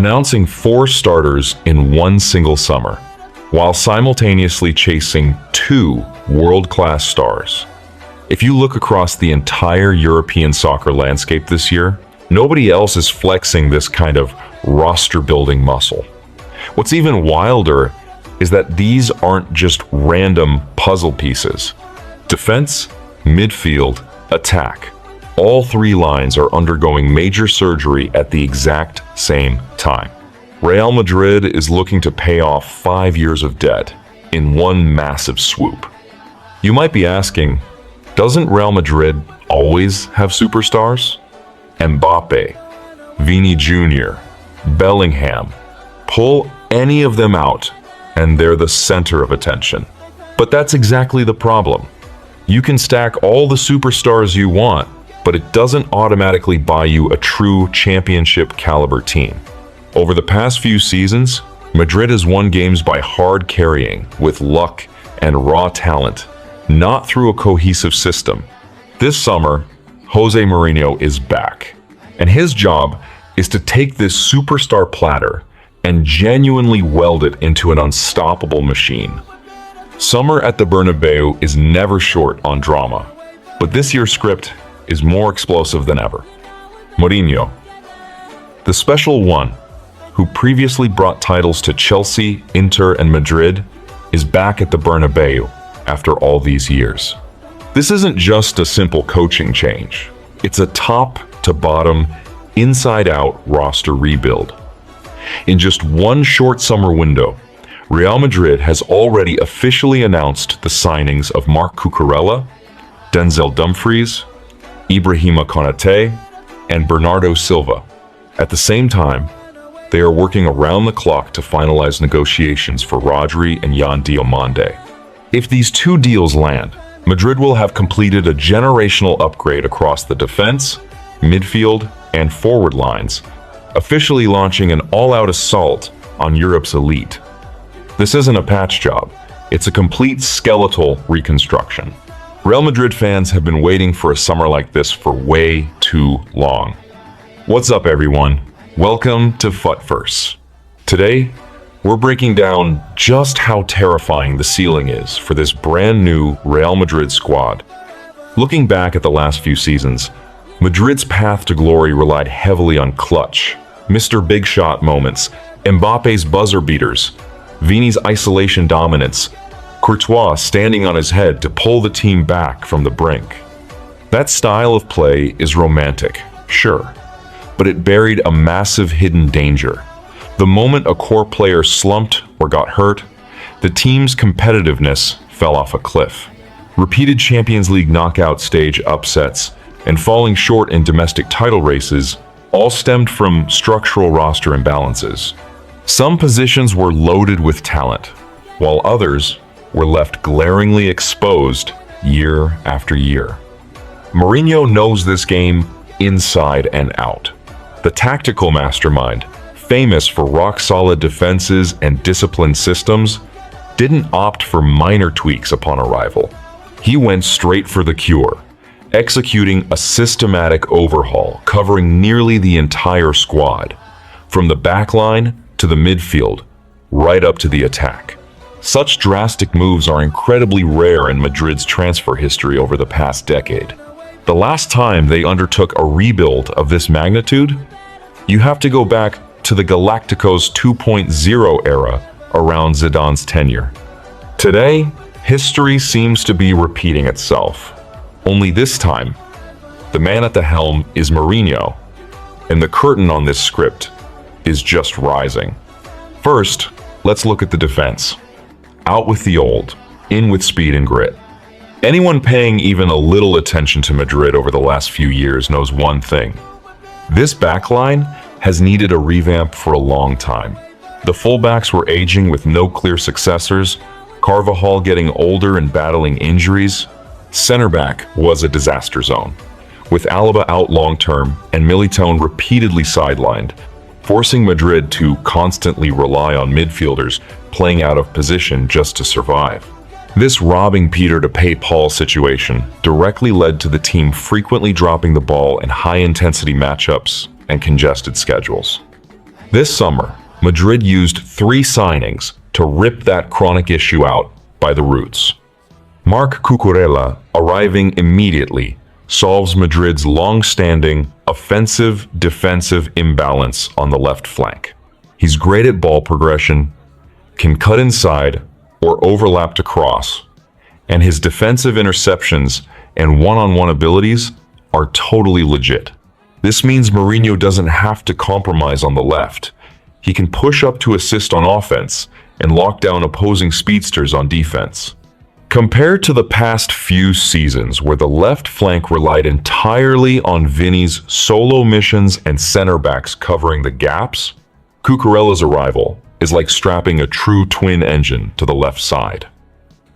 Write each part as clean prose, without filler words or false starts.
announcing 4 starters in one single summer, while simultaneously chasing 2 world-class stars. If you look across the entire European soccer landscape this year, nobody else is flexing this kind of roster-building muscle. What's even wilder is that these aren't just random puzzle pieces. Defense, midfield, attack. All 3 lines are undergoing major surgery at the exact same time. Real Madrid is looking to pay off 5 years of debt in one massive swoop. You might be asking, doesn't Real Madrid always have superstars? Mbappe, Vini Jr., Bellingham. Pull any of them out, and they're the center of attention. But that's exactly the problem. You can stack all the superstars you want, but it doesn't automatically buy you a true championship caliber team. Over the past few seasons, Madrid has won games by hard carrying, with luck and raw talent, not through a cohesive system. This summer, José Mourinho is back, and his job is to take this superstar platter and genuinely weld it into an unstoppable machine. Summer at the Bernabéu is never short on drama, but this year's script is more explosive than ever. Mourinho, the special one, who previously brought titles to Chelsea, Inter, and Madrid, is back at the Bernabéu after all these years. This isn't just a simple coaching change. It's a top-to-bottom, inside-out roster rebuild. In just one short summer window, Real Madrid has already officially announced the signings of Marc Cucurella, Denzel Dumfries, Ibrahima Konate, and Bernardo Silva. At the same time, they are working around the clock to finalize negotiations for Rodri and Yan Diomande. If these 2 deals land, Madrid will have completed a generational upgrade across the defense, midfield, and forward lines, officially launching an all-out assault on Europe's elite. This isn't a patch job, it's a complete skeletal reconstruction. Real Madrid fans have been waiting for a summer like this for way too long. What's up, everyone? Welcome to Futverse. Today, we're breaking down just how terrifying the ceiling is for this brand new Real Madrid squad. Looking back at the last few seasons, Madrid's path to glory relied heavily on clutch, Mr. Big Shot moments, Mbappe's buzzer beaters, Vini's isolation dominance, Courtois standing on his head to pull the team back from the brink. That style of play is romantic, sure, but it buried a massive hidden danger. The moment a core player slumped or got hurt, the team's competitiveness fell off a cliff. Repeated Champions League knockout stage upsets and falling short in domestic title races all stemmed from structural roster imbalances. Some positions were loaded with talent, while others were left glaringly exposed year after year. Mourinho knows this game inside and out. The tactical mastermind, famous for rock-solid defenses and disciplined systems, didn't opt for minor tweaks upon arrival. He went straight for the cure, executing a systematic overhaul covering nearly the entire squad, from the backline to the midfield, right up to the attack. Such drastic moves are incredibly rare in Madrid's transfer history over the past decade. The last time they undertook a rebuild of this magnitude, you have to go back to the Galacticos 2.0 era around Zidane's tenure. Today, history seems to be repeating itself. Only this time, the man at the helm is Mourinho, and the curtain on this script is just rising. First, let's look at the defense. Out with the old, in with speed and grit. Anyone paying even a little attention to Madrid over the last few years knows one thing. This backline has needed a revamp for a long time. The fullbacks were aging with no clear successors, Carvajal getting older and battling injuries. Center back was a disaster zone, with Alaba out long-term and Militão repeatedly sidelined, forcing Madrid to constantly rely on midfielders playing out of position just to survive. This robbing Peter to pay Paul situation directly led to the team frequently dropping the ball in high-intensity matchups and congested schedules. This summer, Madrid used 3 signings to rip that chronic issue out by the roots. Marc Cucurella, arriving immediately, solves Madrid's long-standing offensive-defensive imbalance on the left flank. He's great at ball progression, can cut inside or overlap to cross, and his defensive interceptions and one-on-one abilities are totally legit. This means Mourinho doesn't have to compromise on the left. He can push up to assist on offense and lock down opposing speedsters on defense. Compared to the past few seasons where the left flank relied entirely on Vini's solo missions and center backs covering the gaps, Cucurella's arrival is like strapping a true twin engine to the left side.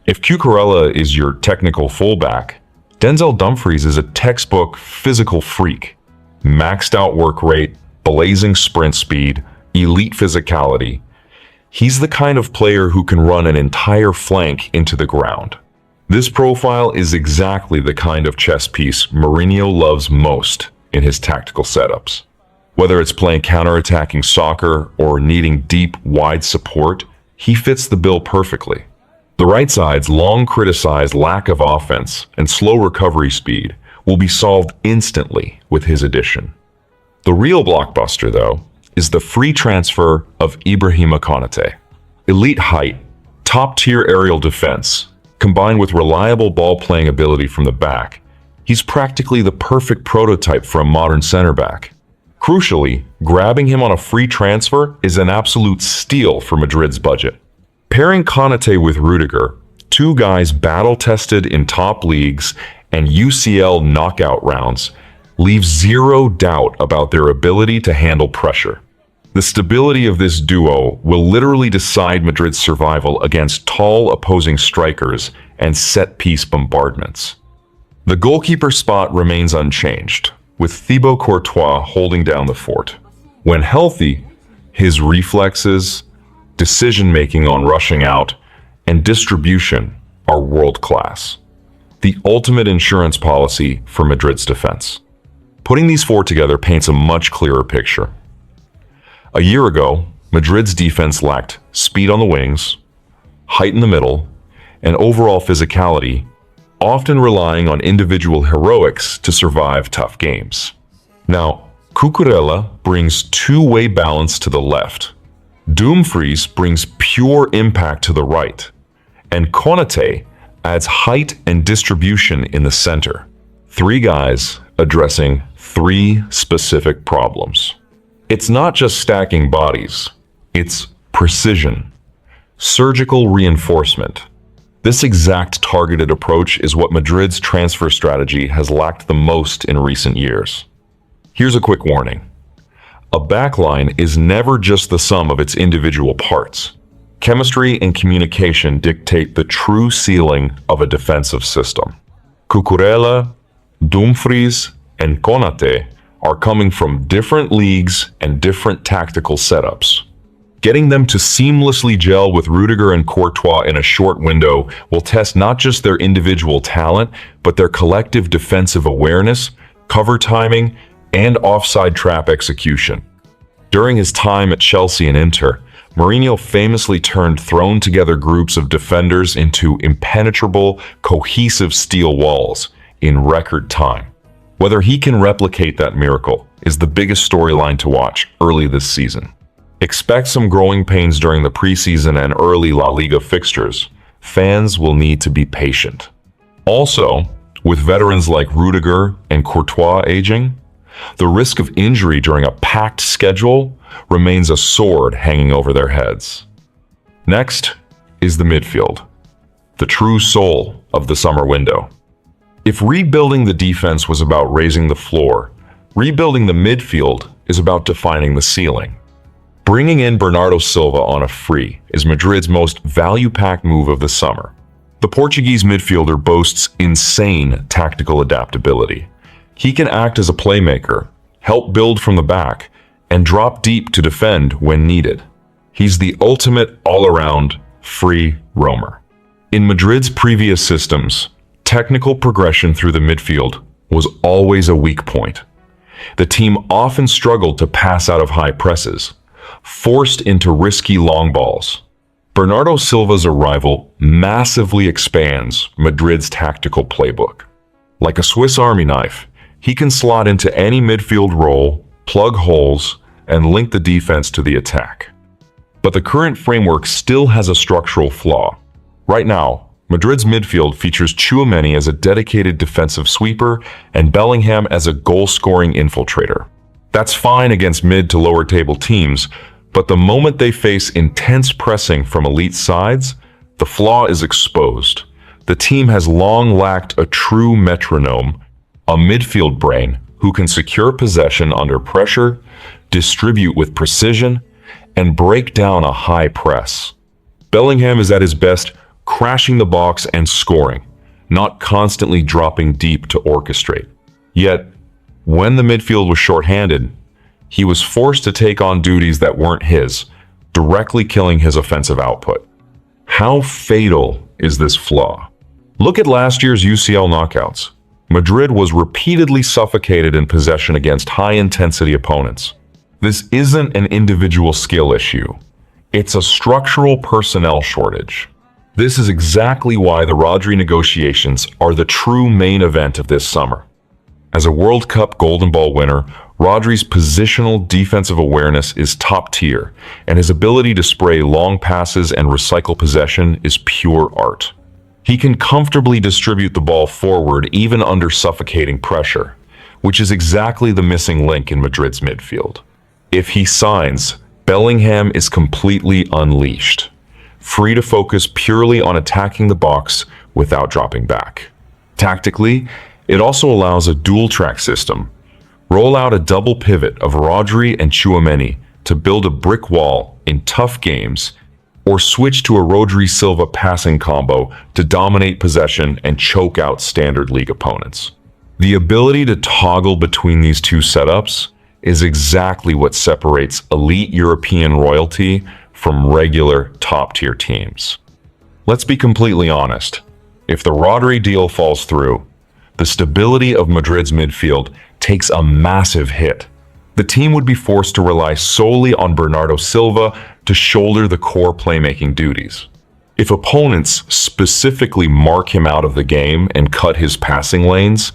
If Cucurella is your technical fullback, Denzel Dumfries is a textbook physical freak. Maxed out work rate, blazing sprint speed, elite physicality. He's the kind of player who can run an entire flank into the ground. This profile is exactly the kind of chess piece Mourinho loves most in his tactical setups. Whether it's playing counter-attacking soccer or needing deep, wide support, he fits the bill perfectly. The right side's long criticized lack of offense and slow recovery speed will be solved instantly with his addition. The real blockbuster, though, is the free transfer of Ibrahima Konate. Elite height, top-tier aerial defense, combined with reliable ball-playing ability from the back, he's practically the perfect prototype for a modern center back. Crucially, grabbing him on a free transfer is an absolute steal for Madrid's budget. Pairing Konate with Rudiger, 2 guys battle-tested in top leagues and UCL knockout rounds, leaves zero doubt about their ability to handle pressure. The stability of this duo will literally decide Madrid's survival against tall opposing strikers and set-piece bombardments. The goalkeeper spot remains unchanged, with Thibaut Courtois holding down the fort. When healthy, his reflexes, decision-making on rushing out, and distribution are world-class. The ultimate insurance policy for Madrid's defense. Putting these 4 together paints a much clearer picture. A year ago, Madrid's defense lacked speed on the wings, height in the middle, and overall physicality, often relying on individual heroics to survive tough games. Now, Cucurella brings two-way balance to the left, Dumfries brings pure impact to the right, and Konate adds height and distribution in the center. 3 guys addressing 3 specific problems. It's not just stacking bodies, it's precision, surgical reinforcement. This exact targeted approach is what Madrid's transfer strategy has lacked the most in recent years. Here's a quick warning. A backline is never just the sum of its individual parts. Chemistry and communication dictate the true ceiling of a defensive system. Cucurella, Dumfries, and Konate are coming from different leagues and different tactical setups. Getting them to seamlessly gel with Rudiger and Courtois in a short window will test not just their individual talent, but their collective defensive awareness, cover timing, and offside trap execution. During his time at Chelsea and Inter, Mourinho famously turned thrown-together groups of defenders into impenetrable, cohesive steel walls in record time. Whether he can replicate that miracle is the biggest storyline to watch early this season. Expect some growing pains during the preseason and early La Liga fixtures. Fans will need to be patient. Also, with veterans like Rudiger and Courtois aging, the risk of injury during a packed schedule remains a sword hanging over their heads. Next is the midfield, the true soul of the summer window. If rebuilding the defense was about raising the floor, rebuilding the midfield is about defining the ceiling. Bringing in Bernardo Silva on a free is Madrid's most value-packed move of the summer. The Portuguese midfielder boasts insane tactical adaptability. He can act as a playmaker, help build from the back, and drop deep to defend when needed. He's the ultimate all-around free roamer. In Madrid's previous systems, technical progression through the midfield was always a weak point. The team often struggled to pass out of high presses, forced into risky long balls. Bernardo Silva's arrival massively expands Madrid's tactical playbook. Like a Swiss Army knife, he can slot into any midfield role, plug holes, and link the defense to the attack. But the current framework still has a structural flaw. Right now, Madrid's midfield features Tchouaméni as a dedicated defensive sweeper and Bellingham as a goal-scoring infiltrator. That's fine against mid to lower table teams, but the moment they face intense pressing from elite sides, the flaw is exposed. The team has long lacked a true metronome, a midfield brain who can secure possession under pressure, distribute with precision, and break down a high press. Bellingham is at his best crashing the box and scoring, not constantly dropping deep to orchestrate. Yet, when the midfield was shorthanded, he was forced to take on duties that weren't his, directly killing his offensive output. How fatal is this flaw? Look at last year's UCL knockouts. Madrid was repeatedly suffocated in possession against high-intensity opponents. This isn't an individual skill issue. It's a structural personnel shortage. This is exactly why the Rodri negotiations are the true main event of this summer. As a World Cup Golden Ball winner, Rodri's positional defensive awareness is top tier, and his ability to spray long passes and recycle possession is pure art. He can comfortably distribute the ball forward even under suffocating pressure, which is exactly the missing link in Madrid's midfield. If he signs, Bellingham is completely unleashed, free to focus purely on attacking the box without dropping back. Tactically, it also allows a dual-track system. Roll out a double pivot of Rodri and Tchouaméni to build a brick wall in tough games, or switch to a Rodri-Silva passing combo to dominate possession and choke out standard league opponents. The ability to toggle between these two setups is exactly what separates elite European royalty from regular top-tier teams. Let's be completely honest. If the Rodri deal falls through, the stability of Madrid's midfield takes a massive hit. The team would be forced to rely solely on Bernardo Silva to shoulder the core playmaking duties. If opponents specifically mark him out of the game and cut his passing lanes,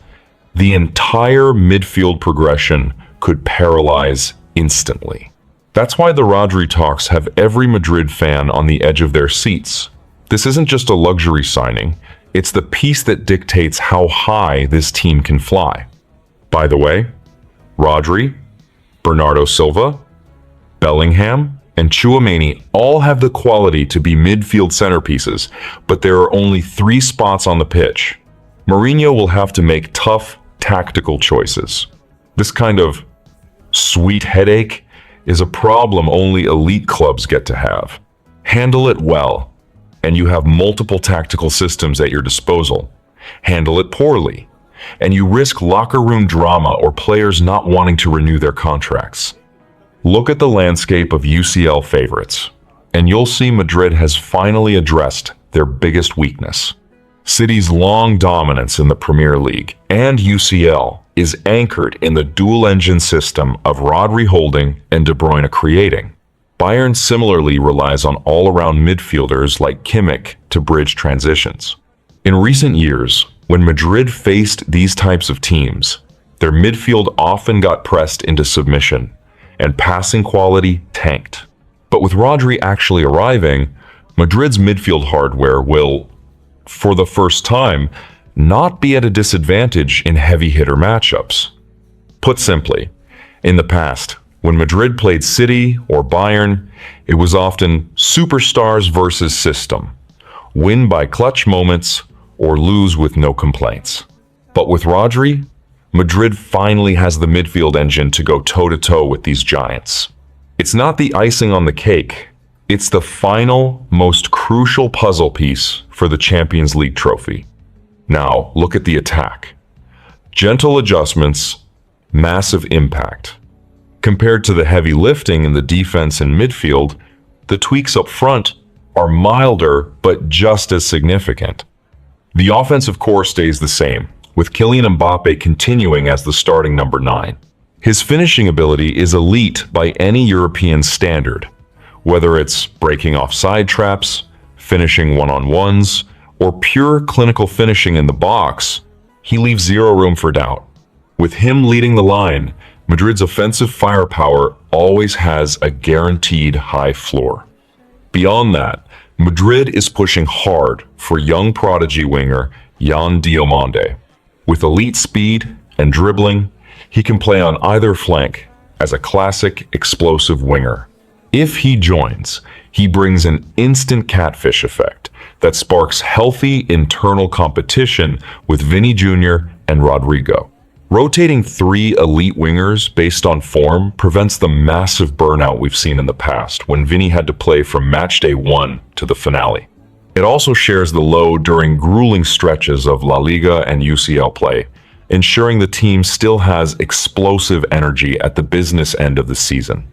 the entire midfield progression could paralyze instantly. That's why the Rodri talks have every Madrid fan on the edge of their seats. This isn't just a luxury signing, it's the piece that dictates how high this team can fly. By the way, Rodri, Bernardo Silva, Bellingham, and Tchouaméni all have the quality to be midfield centerpieces, but there are only 3 spots on the pitch. Mourinho will have to make tough, tactical choices. This kind of sweet headache is a problem only elite clubs get to have. Handle it well, and you have multiple tactical systems at your disposal. Handle it poorly, and you risk locker room drama or players not wanting to renew their contracts. Look at the landscape of UCL favorites, and you'll see Madrid has finally addressed their biggest weakness. City's long dominance in the Premier League and UCL is anchored in the dual-engine system of Rodri holding and De Bruyne creating. Bayern similarly relies on all-around midfielders like Kimmich to bridge transitions. In recent years, when Madrid faced these types of teams, their midfield often got pressed into submission, and passing quality tanked. But with Rodri actually arriving, Madrid's midfield hardware will, for the first time, not be at a disadvantage in heavy-hitter matchups. Put simply, in the past, when Madrid played City or Bayern, it was often superstars versus system, win by clutch moments or lose with no complaints. But with Rodri, Madrid finally has the midfield engine to go toe-to-toe with these giants. It's not the icing on the cake, it's the final, most crucial puzzle piece for the Champions League trophy. Now, look at the attack. Gentle adjustments, massive impact. Compared to the heavy lifting in the defense and midfield, the tweaks up front are milder but just as significant. The offensive core stays the same, with Kylian Mbappé continuing as the starting number 9. His finishing ability is elite by any European standard, whether it's breaking off side traps, finishing one-on-ones, or pure clinical finishing in the box. He leaves zero room for doubt. With him leading the line, Madrid's offensive firepower always has a guaranteed high floor. Beyond that, Madrid is pushing hard for young prodigy winger Yan Diomande. With elite speed and dribbling, he can play on either flank as a classic explosive winger. If he joins, he brings an instant catfish effect that sparks healthy internal competition with Vini Jr. and Rodrigo. Rotating three elite wingers based on form prevents the massive burnout we've seen in the past when Vini had to play from matchday 1 to the finale. It also shares the load during grueling stretches of La Liga and UCL play, ensuring the team still has explosive energy at the business end of the season.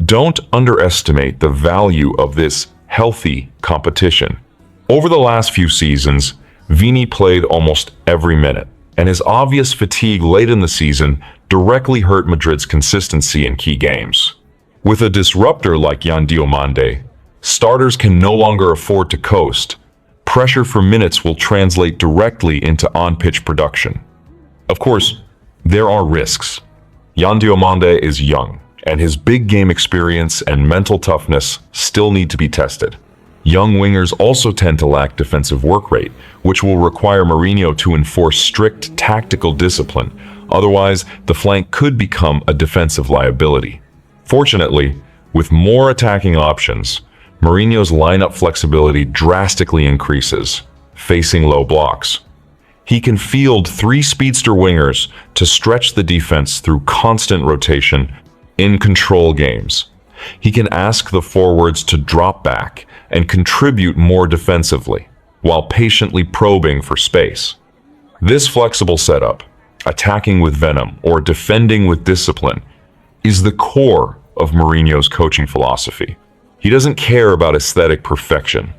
Don't underestimate the value of this healthy competition. Over the last few seasons, Vini played almost every minute, and his obvious fatigue late in the season directly hurt Madrid's consistency in key games. With a disruptor like Yan Diomande, starters can no longer afford to coast. Pressure for minutes will translate directly into on-pitch production. Of course, there are risks. Yan Diomande is young, and his big game experience and mental toughness still need to be tested. Young wingers also tend to lack defensive work rate, which will require Mourinho to enforce strict tactical discipline. Otherwise, the flank could become a defensive liability. Fortunately, with more attacking options, Mourinho's lineup flexibility drastically increases, facing low blocks. He can field three speedster wingers to stretch the defense through constant rotation in control games. He can ask the forwards to drop back and contribute more defensively, while patiently probing for space. This flexible setup, attacking with venom or defending with discipline, is the core of Mourinho's coaching philosophy. He doesn't care about aesthetic perfection.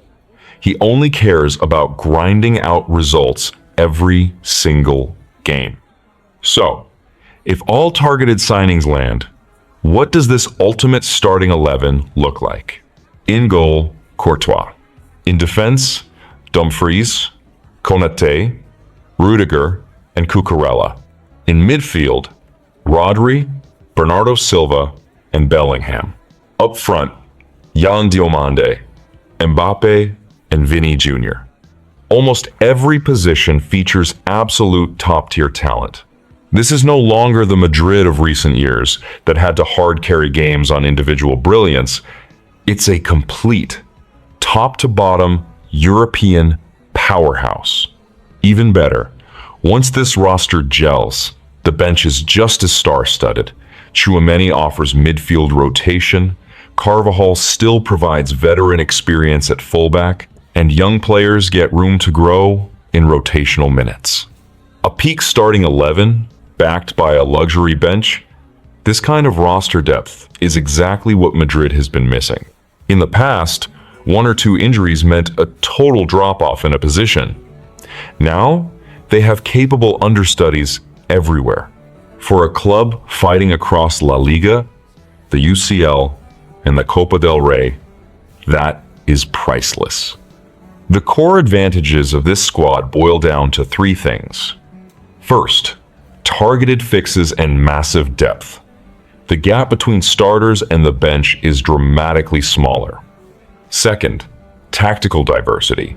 He only cares about grinding out results every single game. So, if all targeted signings land, what does this ultimate starting 11 look like? In goal, Courtois. In defense, Dumfries, Konate, Rudiger, and Cucurella. In midfield, Rodri, Bernardo Silva, and Bellingham. Up front, Yan Diomande, Mbappe, and Vini Jr. Almost every position features absolute top-tier talent. This is no longer the Madrid of recent years that had to hard carry games on individual brilliance. It's a complete, top-to-bottom European powerhouse. Even better, once this roster gels, the bench is just as star-studded. Tchouaméni offers midfield rotation, Carvajal still provides veteran experience at fullback, and young players get room to grow in rotational minutes. A peak starting 11, backed by a luxury bench, this kind of roster depth is exactly what Madrid has been missing. In the past, one or two injuries meant a total drop-off in a position. Now, they have capable understudies everywhere. For a club fighting across La Liga, the UCL, and the Copa del Rey, that is priceless. The core advantages of this squad boil down to three things. First, targeted fixes and massive depth. The gap between starters and the bench is dramatically smaller. Second, tactical diversity.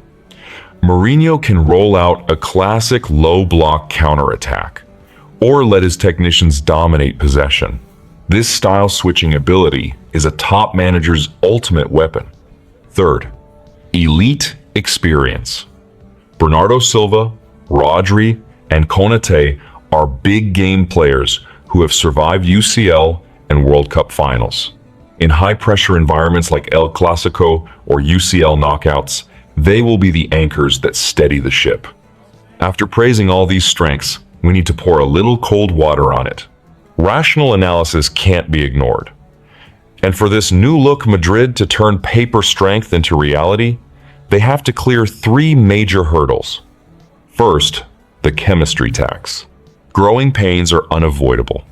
Mourinho can roll out a classic low-block counterattack, or let his technicians dominate possession. This style-switching ability is a top manager's ultimate weapon. Third, elite experience. Bernardo Silva, Rodri, and Konate are big game players who have survived UCL and World Cup finals. In high-pressure environments like El Clasico or UCL knockouts, they will be the anchors that steady the ship. After praising all these strengths, we need to pour a little cold water on it. Rational analysis can't be ignored. And for this new-look Madrid to turn paper strength into reality, they have to clear three major hurdles. First, the chemistry tax. Growing pains are unavoidable.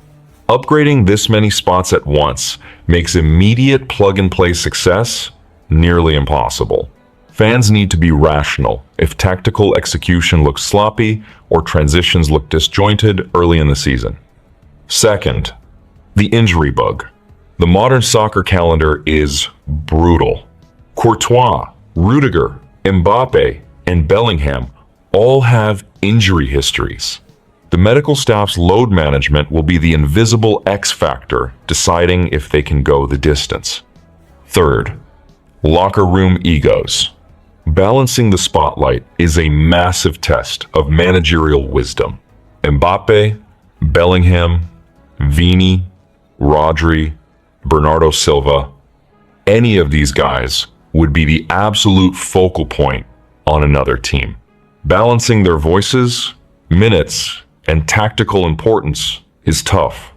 Upgrading this many spots at once makes immediate plug-and-play success nearly impossible. Fans need to be rational if tactical execution looks sloppy or transitions look disjointed early in the season. Second, the injury bug. The modern soccer calendar is brutal. Courtois, Rudiger, Mbappe, and Bellingham all have injury histories. The medical staff's load management will be the invisible X factor deciding if they can go the distance. Third, locker room egos. Balancing the spotlight is a massive test of managerial wisdom. Mbappe, Bellingham, Vini, Rodri, Bernardo Silva, any of these guys would be the absolute focal point on another team. Balancing their voices, minutes, and tactical importance is tough.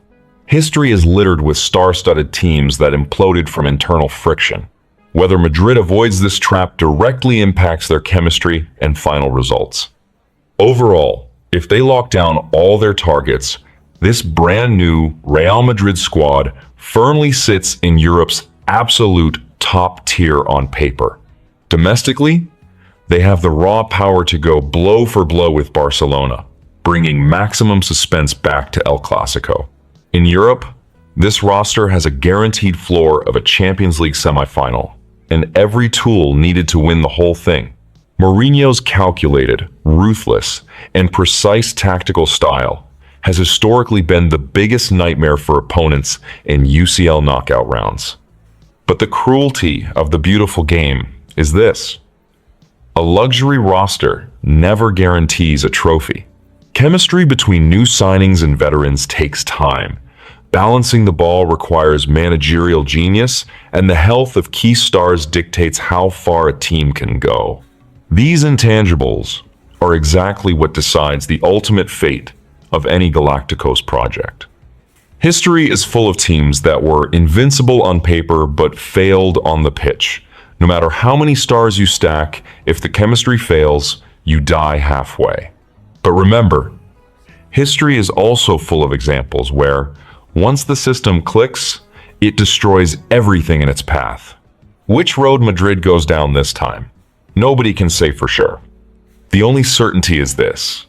History is littered with star-studded teams that imploded from internal friction. Whether Madrid avoids this trap directly impacts their chemistry and final results. Overall, if they lock down all their targets, this brand new Real Madrid squad firmly sits in Europe's absolute top tier on paper. Domestically, they have the raw power to go blow for blow with Barcelona, bringing maximum suspense back to El Clasico. In Europe, this roster has a guaranteed floor of a Champions League semifinal, and every tool needed to win the whole thing. Mourinho's calculated, ruthless, and precise tactical style has historically been the biggest nightmare for opponents in UCL knockout rounds. But the cruelty of the beautiful game is this: a luxury roster never guarantees a trophy. Chemistry between new signings and veterans takes time. Balancing the ball requires managerial genius, and the health of key stars dictates how far a team can go. These intangibles are exactly what decides the ultimate fate of any Galacticos project. History is full of teams that were invincible on paper but failed on the pitch. No matter how many stars you stack, if the chemistry fails, you die halfway. But remember, history is also full of examples where, once the system clicks, it destroys everything in its path. Which road Madrid goes down this time? Nobody can say for sure. The only certainty is this: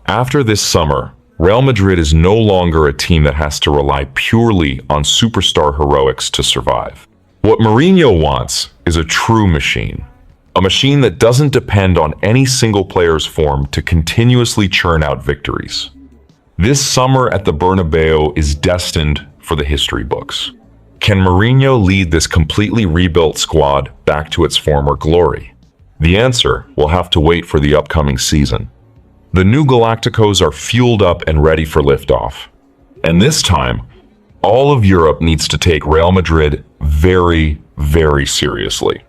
after this summer, Real Madrid is no longer a team that has to rely purely on superstar heroics to survive. What Mourinho wants is a true machine. A machine that doesn't depend on any single player's form to continuously churn out victories. This summer at the Bernabéu is destined for the history books. Can Mourinho lead this completely rebuilt squad back to its former glory? The answer will have to wait for the upcoming season. The new Galacticos are fueled up and ready for liftoff. And this time, all of Europe needs to take Real Madrid very, very seriously.